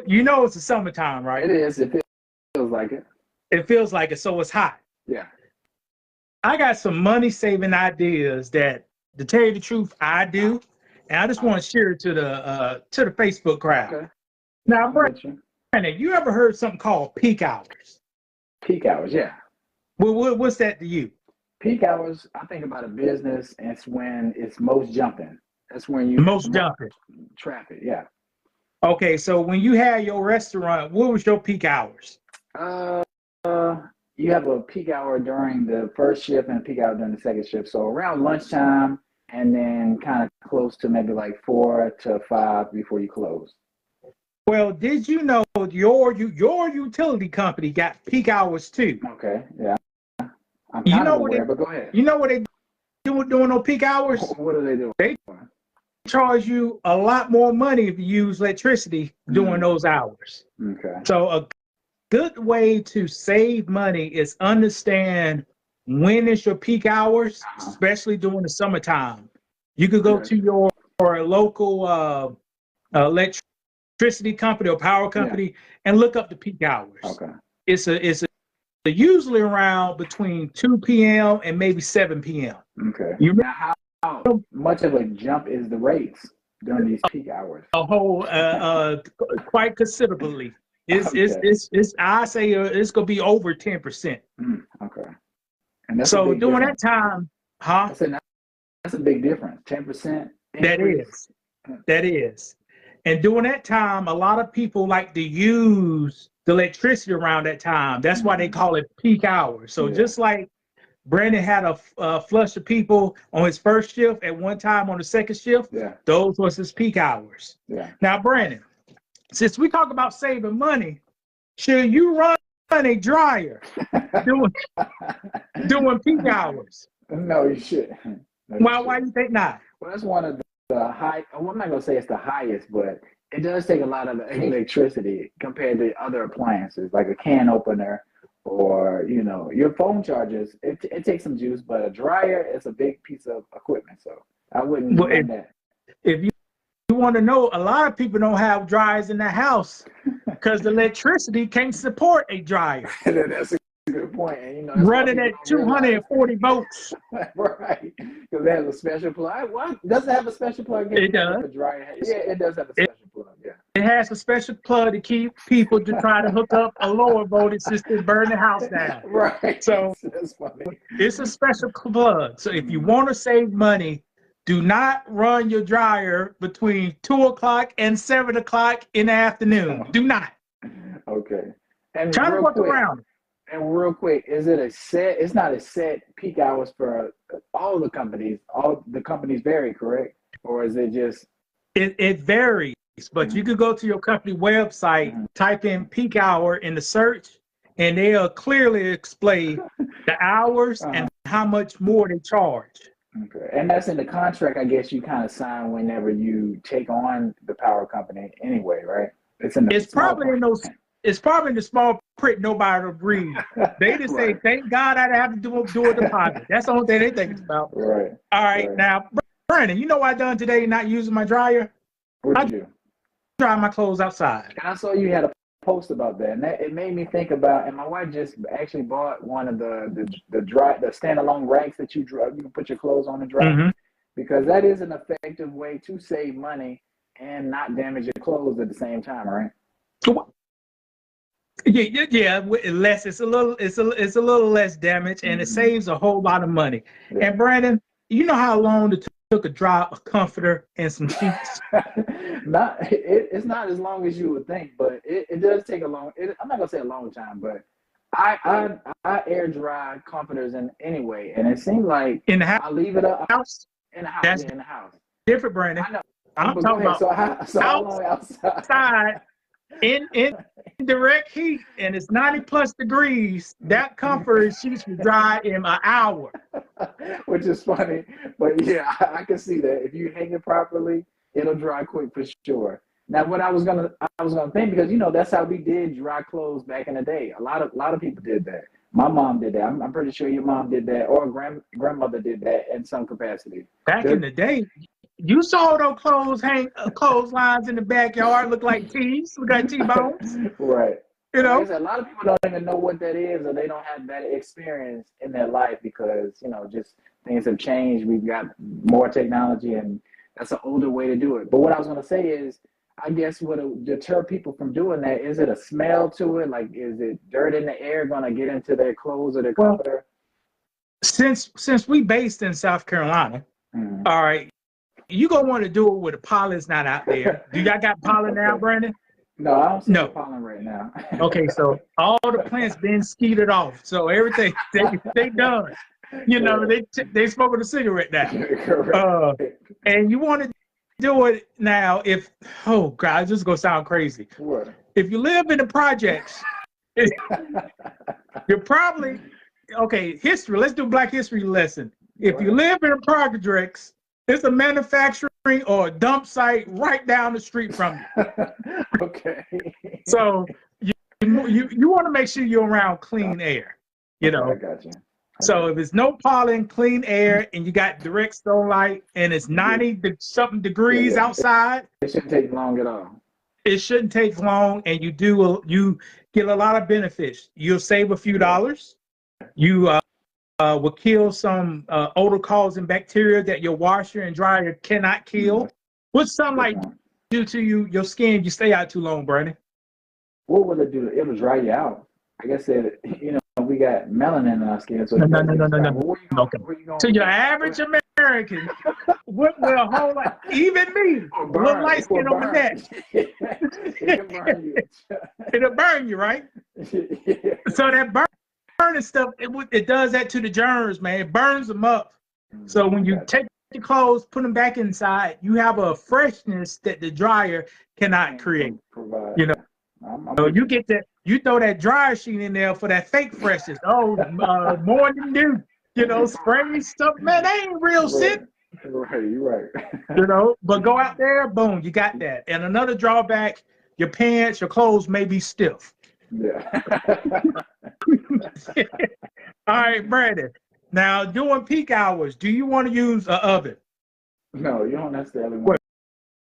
it's the summertime, right? It is. It feels like it. It feels like it, so it's hot. Yeah. I got some money saving ideas that, to tell you the truth, I do, and I just want to share it to the Facebook crowd. Okay. Now, Brandon, you ever heard something called peak hours? Peak hours, yeah. Well, what's that to you? Peak hours, I think about a business, and it's when it's most jumping. That's when you most jumping traffic. Yeah. Okay, so when you had your restaurant, what was your peak hours? You have a peak hour during the first shift and a peak hour during the second shift. So around lunchtime, and then kind of close to maybe like 4 to 5 before you close. Well, did you know your utility company got peak hours too? Okay, yeah. I'm kind of aware, but go ahead. You know what they do during those peak hours? What do they do? They charge you a lot more money if you use electricity during those hours. Okay. So a good way to save money is understand when is your peak hours, especially during the summertime. You could go to your local electricity company or power company and look up the peak hours. Okay. It's usually around between 2 p.m. and maybe 7 p.m. Okay. Now, how much of a jump is the rates during these peak hours? A whole quite considerably. I say it's gonna be over 10%. Okay. And that's so during that time, that's a big difference. 10%. That is. And during that time, a lot of people like to use the electricity around that time. That's why they call it peak hours. So just like Brandon had a flush of people on his first shift at one time on the second shift, those was his peak hours. Yeah. Now, Brandon, since we talk about saving money, should you run a dryer doing peak hours? No, you shouldn't. Why do you think not? Well, that's one of the high. Well, I'm not gonna say it's the highest, but it does take a lot of electricity compared to other appliances, like a can opener or your phone chargers. It takes some juice, but a dryer is a big piece of equipment, so I wouldn't do that. If you want to know, a lot of people don't have dryers in their house because the electricity can't support a dryer. That's a good point. And, running at 240 volts. Right, because it has a special plug. What? Does it have a special plug? It does. Yeah, it does have a special plug. Yeah. It has a special plug to keep people to try to hook up a lower voltage system, burn the house down. Right. So that's funny. It's a special plug. So if you want to save money, do not run your dryer between 2 o'clock and 7 o'clock in the afternoon. Do not. Okay. And try to work around it. And real quick, is it a set? It's not a set peak hours for all the companies. All the companies vary, correct? Or is it just? It varies, but you could go to your company website, type in peak hour in the search, and they'll clearly explain the hours and how much more they charge. Okay, and that's in the contract, I guess you kind of sign whenever you take on the power company anyway, right? It's probably in those. It's probably in the small print nobody will read. They just say, thank God I have to do a deposit. That's the only thing they think about. Right. All right. Now, Brandon, you know what I done today not using my dryer? What did you do? Dry my clothes outside. And I saw you had a post about that, and it made me think about, and my wife just actually bought one of the standalone racks that you can put your clothes on and dry, because that is an effective way to save money and not damage your clothes at the same time, right? Yeah. Less. It's a little less damage, and it saves a whole lot of money. Yeah. And Brandon, you know how long it took to dry a comforter and some sheets? It's not as long as you would think, but it does take a long. I'm not gonna say a long time, but I air dry comforters anyway, and it seems like in the house. I leave it up in the house. That's in the house. Different, Brandon. I know. I'm talking about outside. In direct heat, and it's 90 plus degrees, that comforter and sheets will dry in an hour. Which is funny, but yeah, I can see that. If you hang it properly, it'll dry quick for sure. Now, what I was gonna think, because that's how we did dry clothes back in the day. A lot of people did that. My mom did that. I'm pretty sure your mom did that, or grandmother did that in some capacity. Back in the day, You saw those clotheslines in the backyard look like T's. We got T-bones. Right. You know, like I said, a lot of people don't even know what that is, or they don't have that experience in their life because just things have changed. We've got more technology, and that's an older way to do it. But what I was going to say is, I guess what will deter people from doing that, is it a smell to it? Like, is it dirt in the air going to get into their clothes or their comforter? Since we based in South Carolina, all right, you gonna want to do it where the pollen's not out there. Do y'all got pollen now, Brandon? No, I don't see the pollen right now. Okay, so all the plants been skeeted off, so everything they done. They smoking a cigarette now. And you want to do it now if, oh God, this is gonna sound crazy. What? If you live in the projects, you're probably, history, let's do Black history lesson. If you live in the projects, it's a manufacturing or a dump site right down the street from you. Okay. So you want to make sure you're around clean air, I got you. So if it's no pollen, clean air, and you got direct sunlight, and it's 90-something degrees outside, it shouldn't take long at all. It shouldn't take long, and you get a lot of benefits. You'll save a few dollars. You will kill some odor-causing bacteria that your washer and dryer cannot kill. What's sunlight do to your skin if you stay out too long, Brandon? What will it do? It'll dry you out. I guess we got melanin in our skin. So No. Well, to your average American, what will a whole lot, even me, a little light skin on the neck, it'll burn you, right? So that burning stuff, it does that to the germs, man. It burns them up. So when you take your clothes, put them back inside, you have a freshness that the dryer cannot create. So you get that, you throw that dryer sheet in there for that fake freshness. Morning dew, spray stuff, man, that ain't real shit. Right, you're right. But go out there, boom, you got that. And another drawback, your pants, your clothes may be stiff. Yeah. All right, Brandon. Now, during peak hours, do you want to use an oven? No, you don't necessarily want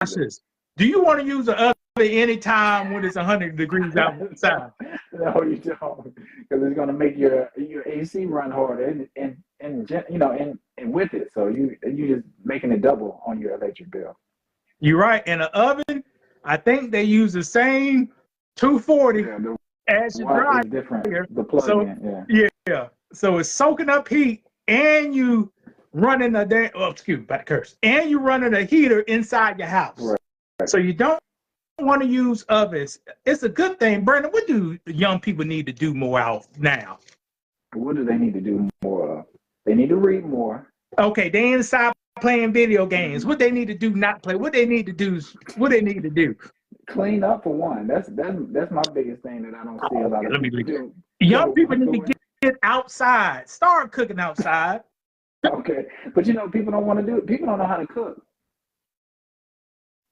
to. Do you want to use an oven anytime when it's 100 degrees outside? No, you don't, because it's going to make your AC run harder and with it. So you just making it double on your electric bill. You're right. And an oven, I think they use the same 240 as your dryer. Is different. The plug-in, yeah. So it's soaking up heat, and you running and you running a heater inside your house. Right. So you don't want to use ovens. It's a good thing, Brandon. What do young people need to do more out now? What do they need to do more of? They need to read more. Okay, they inside playing video games. What they need to do, not play. What they need to do. Clean up for one. That's my biggest thing that I don't see a lot of people do. Young people need to get outside. Start cooking outside. Okay, but people don't want to do it. People don't know how to cook.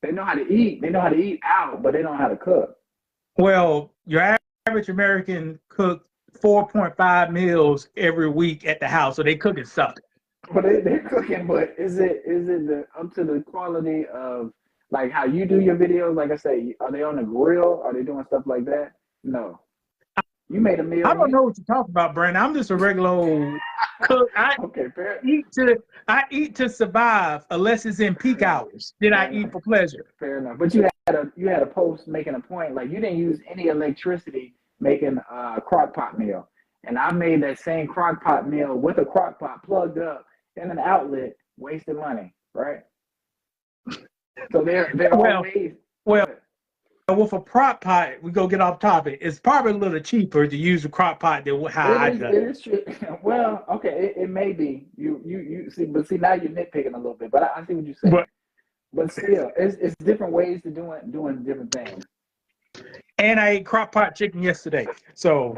They know how to eat. They know how to eat out, but they don't know how to cook. Well, your average American cooks 4.5 meals every week at the house, so they cooking something. But they're cooking, but is it up to the quality of like how you do your videos? Like I say, are they on the grill? Are they doing stuff like that? No. You made a meal. I don't know what you're talking about, Brandon. I'm just a regular old cook. I eat to survive, unless it's in peak hours. Then I eat for pleasure. Fair enough. But you had a post making a point, like you didn't use any electricity making a crock pot meal, and I made that same crock pot meal with a crock pot plugged up in an outlet, wasting money, right? So they're always with a crock pot, we go get off topic. It's probably a little cheaper to use a crock pot than how I do. It is true. Well, okay, it may be. You see, but see now you're nitpicking a little bit. But I see what you're saying. But still, it's different ways to doing different things. And I ate crock pot chicken yesterday. So,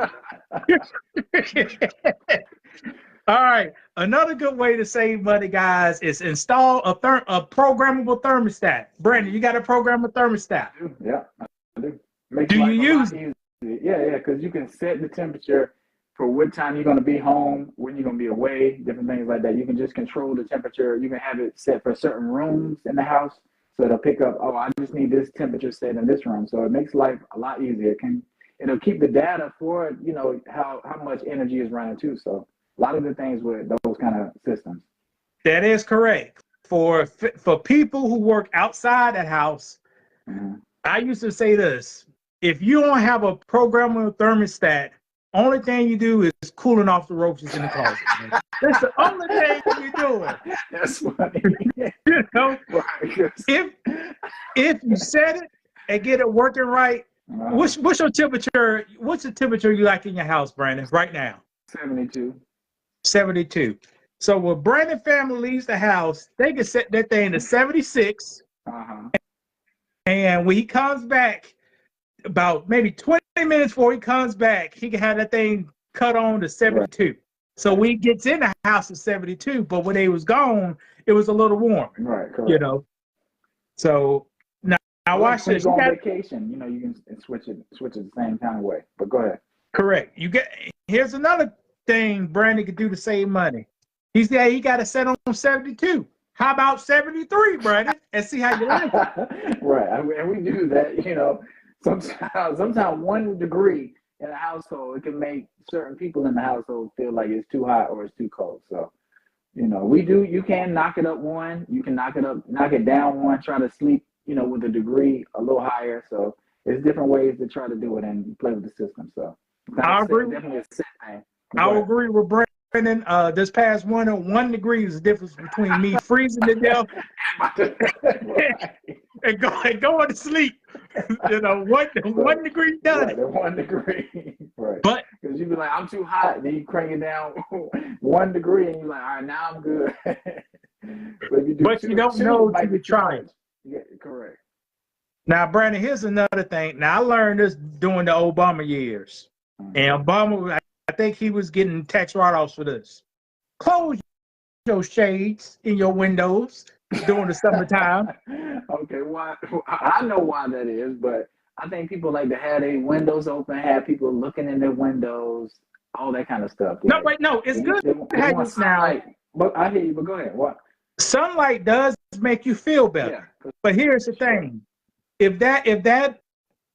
all right. Another good way to save money, guys, is install a programmable thermostat. Brandon, you got a programmable thermostat? Yeah, I do. Do you use it? Yeah, because you can set the temperature for what time you're going to be home, when you're going to be away, different things like that. You can just control the temperature. You can have it set for certain rooms in the house, so it'll pick up, oh, I just need this temperature set in this room. So it makes life a lot easier. It'll keep the data for, how much energy is running too. So a lot of good things with those kind of systems. That is correct. For people who work outside that house, I used to say this: if you don't have a programmable thermostat, only thing you do is cooling off the roaches in the closet. That's the only thing you're doing. That's funny. If you set it and get it working right, what's your temperature? What's the temperature you like in your house, Brandon, right now? 72. 72. So when Brandon family leaves the house, they can set that thing to 76. And when he comes back, about maybe 20 minutes before he comes back, he can have that thing cut on to 72. Right. So when he gets in the house at 72, but when they was gone, it was a little warm. Right, correct. So now watch this. You go on vacation, you can switch it the same kind of way. But go ahead. Correct. Here's another thing Brandon could do to save money. He said he got to set on 72. How about 73, Brandon? And see how you like it. Right. And we do that, Sometimes 1 degree in a household, it can make certain people in the household feel like it's too hot or it's too cold. So, you can knock it up 1, you can knock it down 1, try to sleep, with a degree a little higher. So there's different ways to try to do it and play with the system. So I agree. Definitely a set thing. I agree with Brandon. This past 1 degree is the difference between me freezing to death and going to sleep. 1 degree done. Right, 1 degree. Right. But because you be like, I'm too hot, then you crank it down 1 degree, and you're like, all right, now I'm good. But you don't know till you try it. Yeah, correct. Now, Brandon, here's another thing. Now, I learned this during the Obama years, and Obama, I think he was getting tax write-offs for this. Close your shades in your windows during the summertime. Okay, why? I know why that is, but I think people like to have their windows open, have people looking in their windows, all that kind of stuff. No, wait, no, it's good to have this now. But I hear you, but go ahead. What? Sunlight does make you feel better. Yeah, but here's the thing. If that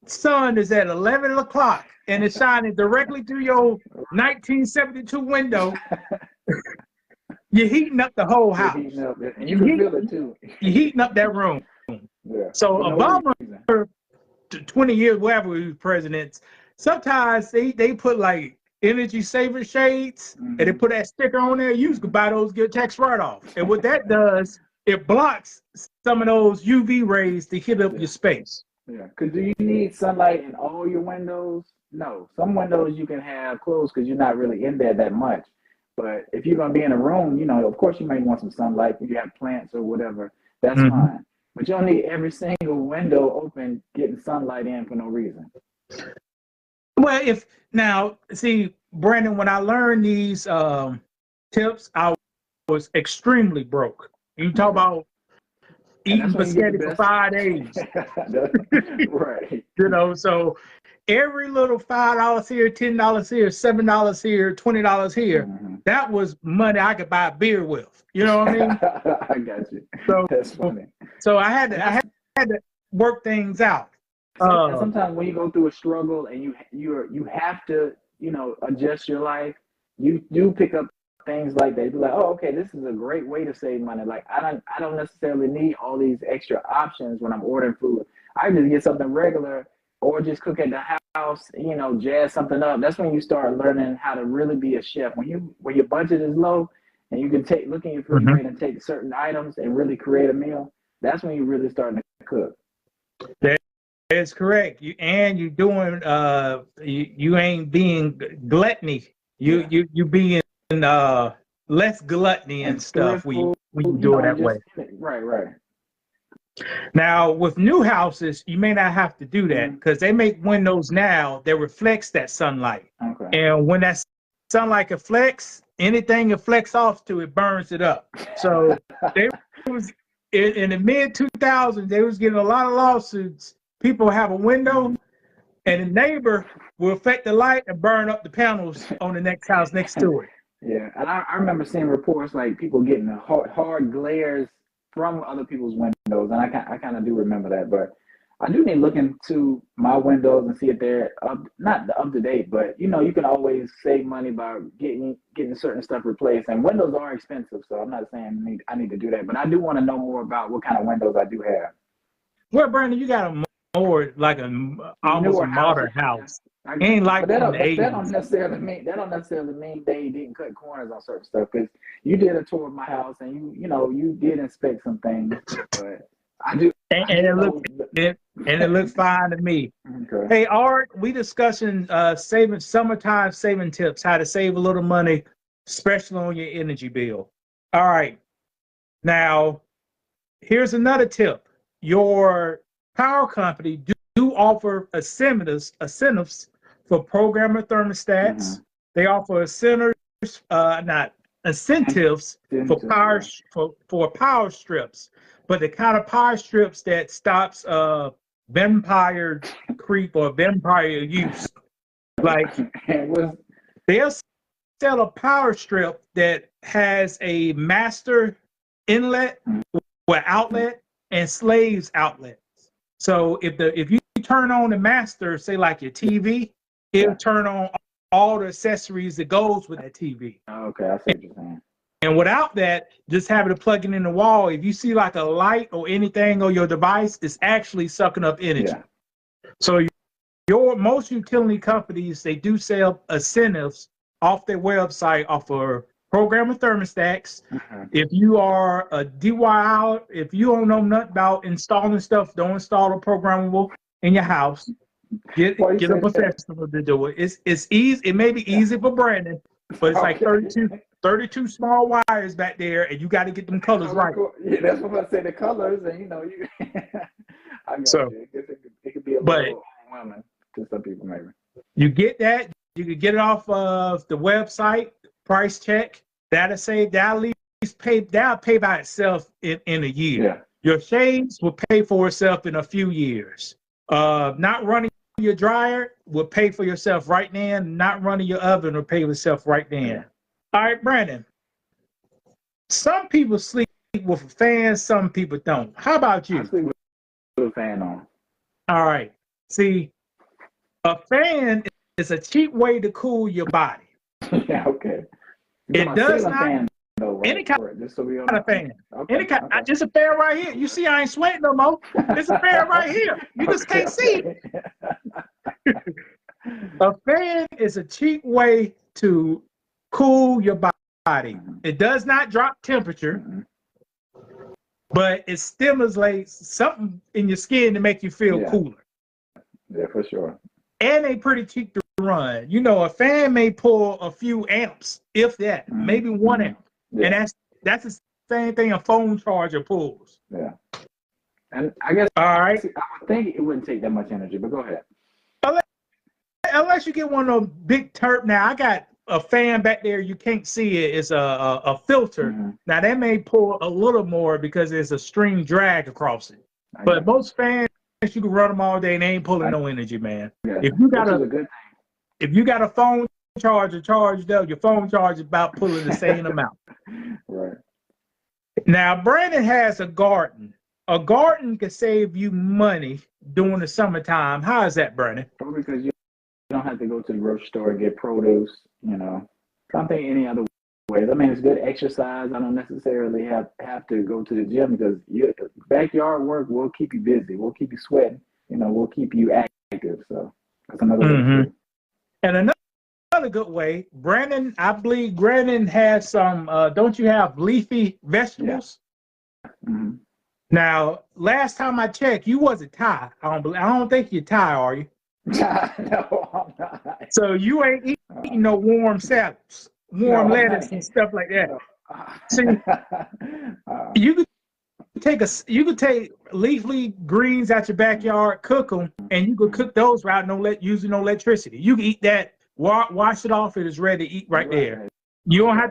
sun is at 11 o'clock and it's shining directly through your 1972 window, you're heating up the whole house. And you can feel it too. You're heating up that room. Yeah. So Obama, for 20 years, wherever he was president, sometimes they put like energy saving shades and they put that sticker on there. You can buy those, get tax write-off. And what that does, it blocks some of those UV rays to hit up your space. Yeah, because do you need sunlight in all your windows? No. Some windows you can have closed because you're not really in there that much. But if you're going to be in a room, of course you may want some sunlight. If you have plants or whatever, that's fine. But you don't need every single window open getting sunlight in for no reason. Well, see, Brandon, when I learned these tips, I was extremely broke. You talk about eating spaghetti for 5 days. Right. So every little $5 here, $10 here, $7 here, $20 here, that was money I could buy a beer with. You know what I mean? I got you. So that's funny. So I had to work things out. Sometimes when you go through a struggle and you have to, adjust your life, you do pick up things like that. You're like, oh, okay, this is a great way to save money. Like I don't necessarily need all these extra options when I'm ordering food. I can just get something regular or just cook at the house, jazz something up. That's when you start learning how to really be a chef. When your budget is low and you can look in your refrigerator and take certain items and really create a meal, that's when you really starting to cook. That's correct. You doing you ain't being gluttony. You being less gluttony and stuff when you do it that way. Right. Now with new houses, you may not have to do that because they make windows now that reflects that sunlight. Okay. And when that sunlight reflects, anything it reflects off to, it burns it up. So they was in the mid 2000s, they was getting a lot of lawsuits. People have a window and the neighbor will affect the light and burn up the panels on the next house next to it. Yeah, and I remember seeing reports like people getting hard glares from other people's windows, and I kind of do remember that. But I do need to look into my windows and see if they're not up to date, but you know, you can always save money by getting certain stuff replaced. And windows are expensive, so I'm not saying I need to do that, but I do want to know more about what kind of windows I do have. Well, Brandon, you got a more like almost a modern house. Ain't like that in the 80s. That don't necessarily mean they didn't cut corners on certain stuff. Because you did a tour of my house and you did inspect some things, but I do. And it looks fine to me. Okay. Hey, Art, we discussing summertime saving tips, how to save a little money, especially on your energy bill. All right. Now, here's another tip. Your power company do offer incentives for programmer thermostats. Mm-hmm. They offer incentives for power strips, but the kind of power strips that stops vampire creep or vampire use. Like they'll sell a power strip that has a master inlet or outlet and slaves outlets. So if you turn on the master, say like your TV, it'll turn on all the accessories that goes with that TV. Okay, I see what you're saying. And without that, just having to plug it in the wall, if you see like a light or anything on your device, it's actually sucking up energy. Yeah. So most utility companies, they do sell incentives off their website offer programmer thermostats. Mm-hmm. If you are a DIY, if you don't know nothing about installing stuff, don't install a programmable in your house. Get a professional to do it. It's easy. It may be easy for Brandon, but it's like 32 small wires back there, and you got to get them colors right. Yeah, that's what I say. The colors, and you. I got you. It could be a little overwhelming to some people, maybe. You get that. You can get it off of the website. Price check. That'll pay by itself in a year. Yeah. Your shades will pay for itself in a few years. Not running your dryer will pay for yourself right then. Not running your oven will pay for itself right then. Yeah. All right, Brandon. Some people sleep with a fan, some people don't. How about you? I sleep with a fan on. All right. See, a fan is a cheap way to cool your body. Yeah, okay. It does not. Fan, though, right? Any kind of fan. Okay. Any kind. Okay. Just a fan right here. You see, I ain't sweating no more. It's a fan right here. You just can't see it. A fan is a cheap way to cool your body. Mm-hmm. It does not drop temperature, but it stimulates something in your skin to make you feel cooler. Yeah, for sure. And they pretty cheap to run. You know, a fan may pull a few amps, if that, maybe 1 amp. Yeah. And that's the same thing a phone charger pulls. Yeah. And I guess all right. I would think it wouldn't take that much energy, but go ahead. Unless you get one of those big turp. Now I got a fan back there. You can't see it. It's a filter. Mm-hmm. Now that may pull a little more because there's a string drag across it. But most fans, you can run them all day and they ain't pulling no energy, man. Yeah. If you got a phone charger charged up, your phone charge is about pulling the same amount. Right. Now Brandon has a garden. A garden can save you money during the summertime. How is that, Brandon? Probably because you don't have to go to the grocery store and get produce, I don't think any other ways. I mean, it's good exercise. I don't necessarily have to go to the gym because your backyard work will keep you busy. We'll keep you sweating. We'll keep you active. So that's another way too. And another good way, Brandon, I believe Brandon has some, don't you have leafy vegetables? Yeah. Mm-hmm. Now, last time I checked, you wasn't Thai. I don't think you're Thai, are you? No, I'm not. So you ain't eating no warm salads, lettuce and stuff like that. See, you could take leafy greens out your backyard, cook them, and you could cook those without using no electricity. You can eat that, wash it off, it is ready to eat right there. You don't have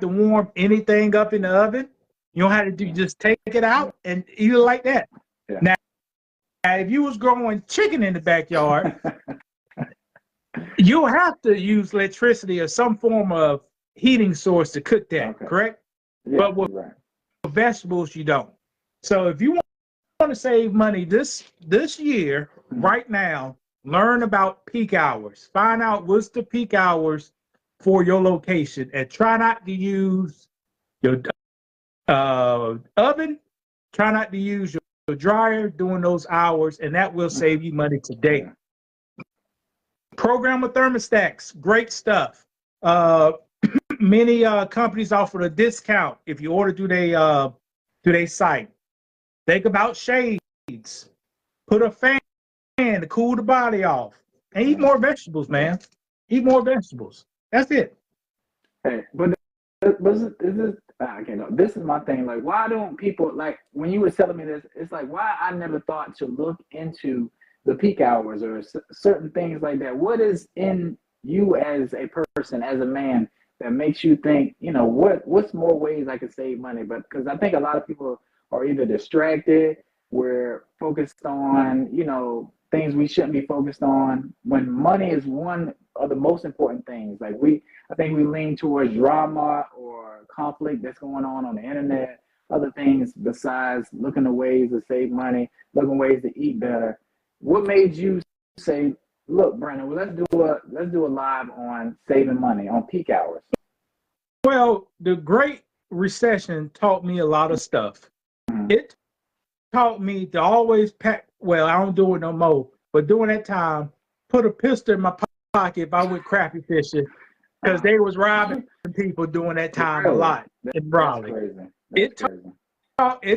to warm anything up in the oven. You don't have to just take it out and eat it like that. Yeah. if you was growing chicken in the backyard, you'll have to use electricity or some form of heating source to cook that, correct? Yeah, but with vegetables, you don't. So if you want to save money this year, right now, learn about peak hours. Find out what's the peak hours for your location, and try not to use your oven. Try not to use your dryer during those hours, and that will save you money today. Program with thermostats, great stuff. Many companies offer a discount if you order through their site. Think about shades. Put a fan to cool the body off. And eat more vegetables, man. Eat more vegetables. That's it. Hey, but this is my thing. Like, why don't people, like, when you were telling me this, it's like, why I never thought to look into the peak hours or certain things like that. What is in you as a person, as a man, that makes you think, you know, what's more ways I could save money? But because I think a lot of people are either distracted, we're focused on, you know, things we shouldn't be focused on, when money is one of the most important things. Like, I think we lean towards drama or conflict that's going on the internet, other things besides looking at ways to save money, looking ways to eat better. What made you say, look, Brandon, well, let's do a live on saving money on peak hours? Well, the Great Recession taught me a lot of stuff. It taught me to always pack. Well, I don't do it no more, but during that time, put a pistol in my pocket if I went crappie fishing, because they was robbing people during that time a lot in Raleigh. It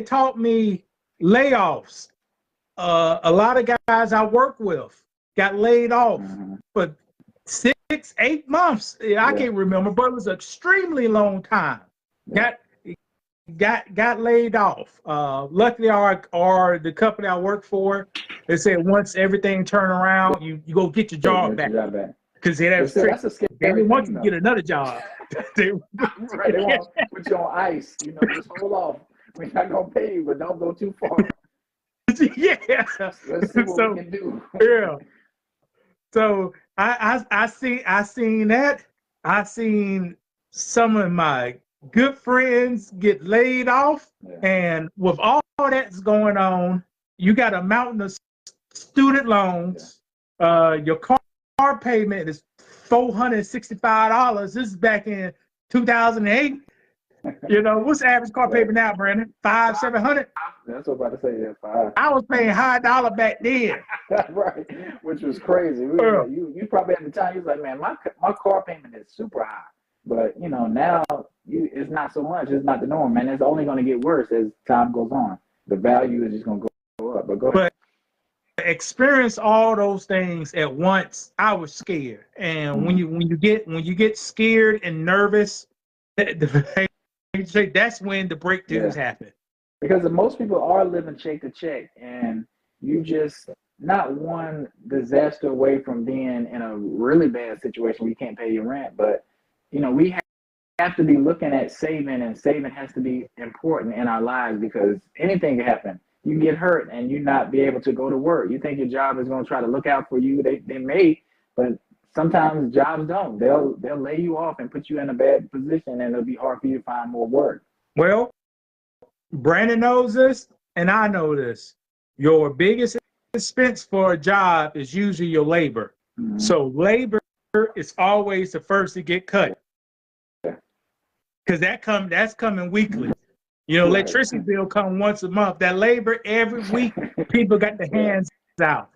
taught me layoffs. A lot of guys I work with got laid off for 6-8 months. I can't remember, but it was an extremely long time. Got laid off. Luckily, the company I work for, they said once everything turned around, you go get your job back. Because they didn't want you to get another job. They want to put you on ice. You know, just hold off. We're not gonna pay you, but don't go too far. Yeah. Let's see what we can do. Yeah. So I seen that. I seen some of my good friends get laid off, and with all that's going on, you got a mountain of student loans. Your car payment is $465. This is back in 2008. You know, what's the average car payment now, Brandon? $500-700? That's what I'm about to say. Yeah, $500. I was paying high dollar back then. Right, which was crazy. You probably at the time, you was like, man, my car payment is super high. But, you know, now it's not so much. It's not the norm, man. It's only going to get worse as time goes on. The value is just going to go up. But go ahead. But experience all those things at once, I was scared. And when you get scared and nervous, that's when the breakthroughs happen. Because most people are living check to check, and you just not one disaster away from being in a really bad situation where you can't pay your rent. But, you know, we have to be looking at saving, and saving has to be important in our lives, because anything can happen. You can get hurt and you not be able to go to work. You think your job is going to try to look out for you. They may, but sometimes jobs don't. They'll lay you off and put you in a bad position, and it'll be hard for you to find more work. Well, Brandon knows this, and I know this. Your biggest expense for a job is usually your labor. So labor is always the first to get cut, because that's coming weekly. You know, electricity bill come once a month. That labor every week, people got their hands out.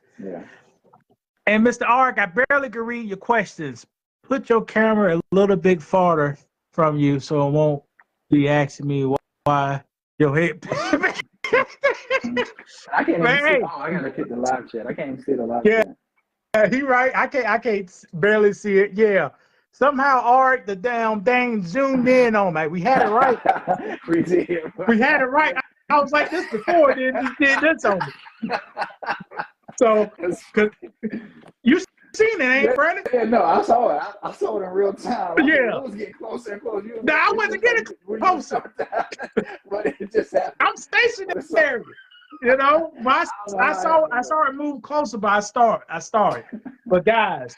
And Mr. Ark, I barely can read your questions. Put your camera a little bit farther from you so it won't be asking me why your head. I can't even see. Oh, I gotta hit the live chat. I can't even see the live chat. Yeah, he right. I can't barely see it. Yeah. Somehow Ark, the damn thing zoomed in on me. We had it right. We had it right. I was like this before, then just did this on me. So, cause you seen it, ain't Brandon? Yeah, no, I saw it. I saw it in real time. Yeah. It was getting closer and closer. No, I wasn't getting closer. But it just happened. I'm stationary. You know, I saw it move closer, but I started. But guys,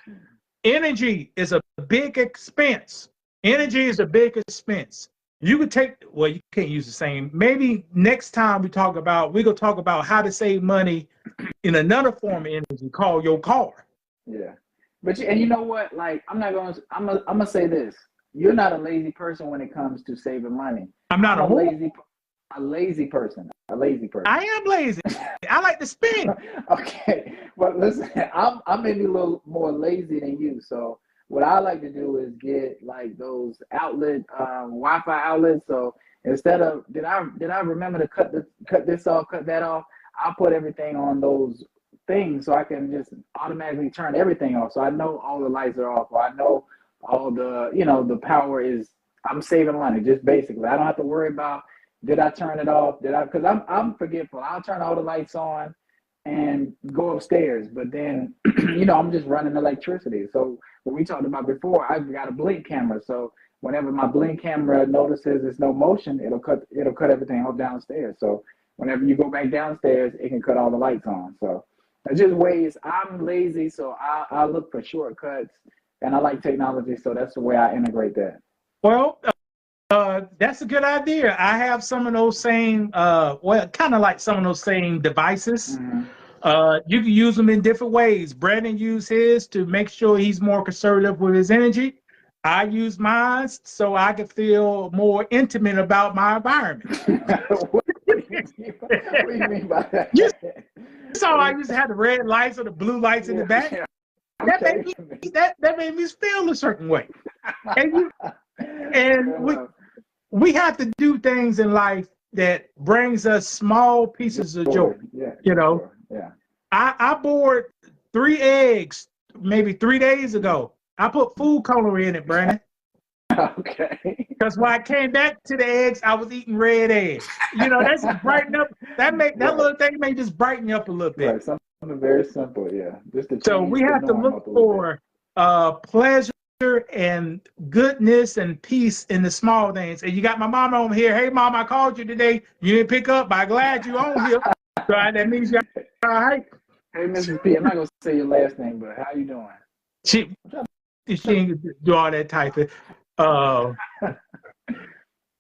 energy is a big expense. Energy is a big expense. You could take, well, you can't use the same. Maybe next time we're gonna talk about how to save money in another form of energy called your car. Yeah. But you know what? Like, I'm gonna say this. You're not a lazy person when it comes to saving money. I'm not a lazy person. A lazy person. I am lazy. I like to spend. Okay. Well, listen, I'm maybe a little more lazy than you. So what I like to do is get like those Wi-Fi outlets. So instead of did I remember to cut this off, cut that off, I'll put everything on those things so I can just automatically turn everything off. So I know all the lights are off. Or I know all the the power is. I'm saving money just basically. I don't have to worry about did I turn it off? Because I'm forgetful. I'll turn all the lights on and go upstairs, but then I'm just running electricity. So what we talked about before, I've got a blink camera. So whenever my blink camera notices there's no motion, it'll cut everything off downstairs. So whenever you go back downstairs, it can cut all the lights on. So it's just ways. I'm lazy, so I look for shortcuts, and I like technology, so that's the way I integrate that. Well, that's a good idea. I have some of those same, kind of like some of those same devices. Mm-hmm. You can use them in different ways. Brandon used his to make sure he's more conservative with his energy. I use mine so I can feel more intimate about my environment. What do you mean by that? So I used to have the red lights or the blue lights in the back. Yeah. That made me feel a certain way. And we have to do things in life that brings us small pieces of joy. Yeah. Yeah. I boiled 3 eggs maybe 3 days ago. I put food coloring in it, Brandon. Okay. Because when I came back to the eggs, I was eating red eggs. That's just brighten up. That little thing may just brighten you up a little bit. Right. Something very simple, yeah. So we have to look for pleasure and goodness and peace in the small things. And you got my mama on here. Hey, Mom, I called you today. You didn't pick up, but I'm glad you on here. So that means you're all right. Hey, Mrs. P, I'm not going to say your last name, but how you doing? She ain't do all that typing. So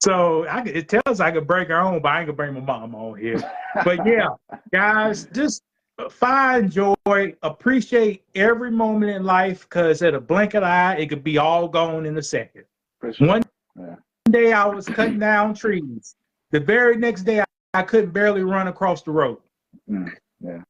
it tells I could break her on, but I ain't gonna bring my mom on here. But yeah, guys, just find joy, appreciate every moment in life, because at a blink of the eye, it could be all gone in a second. For sure. One day I was cutting down trees. The very next day I couldn't barely run across the road. Yeah.